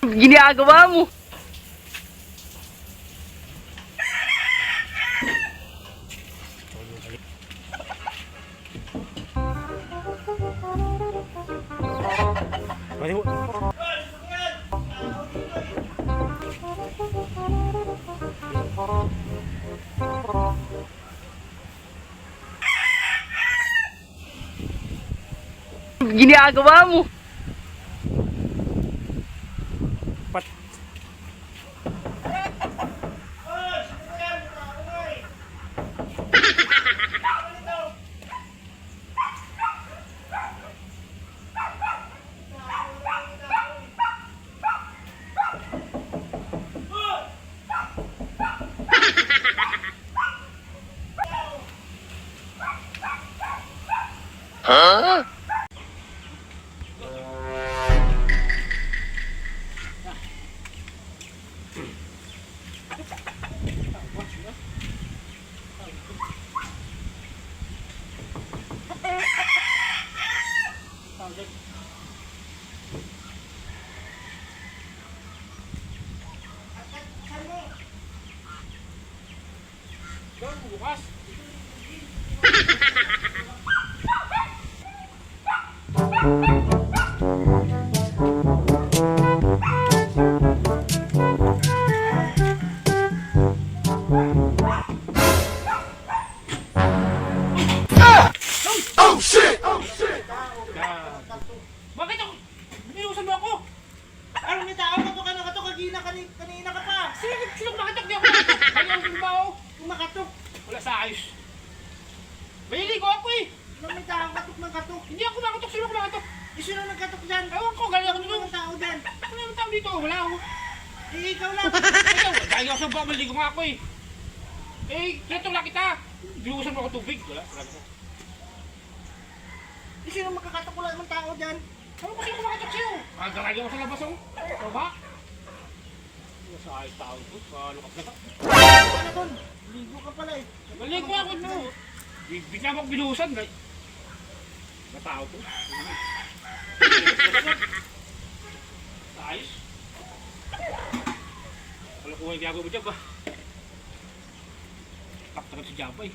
Ginagawa mo. Ginagawa mo. Pat. Huh? Bukas. Oh shit! Oh shit! Bakit ako? Biniusan mo ako? Ano may tao ka na kato kanina ka pa. Sino nakatok di ako nakatok? Ayaw din ba ako? Kumakatok. Wala sa ayos. Maliligo ako eh. Ano may tao katok ng katok. Hindi ako nakatok. Sino ako nakatok? Sino nagkatok dyan? Ewan ko, galing ako Ano dito. mga tao dyan? Ano naman tao dito? Wala ako. Eh, ikaw lang. Ikaw, galing ako sa baba, maligo nga ako eh. Eh, kinatong lang kita. Binuusan mo ako tubig. Wala ko. Eh, sino makakatok? Wala namang tao dyan. Ano kasi ako nakatok sa'yo? Kagalagi ako sa labas ako. Ikaw ba? Wala sa ayos tao ko. Kalukap na ka. Ano na doon? Ligo ka pala eh. Maligo ako no. Bigla mo ako binuusan. Natao ko. Ayos. Wala ko yung gagawin mo dyan ba? Taktakan si Jabay.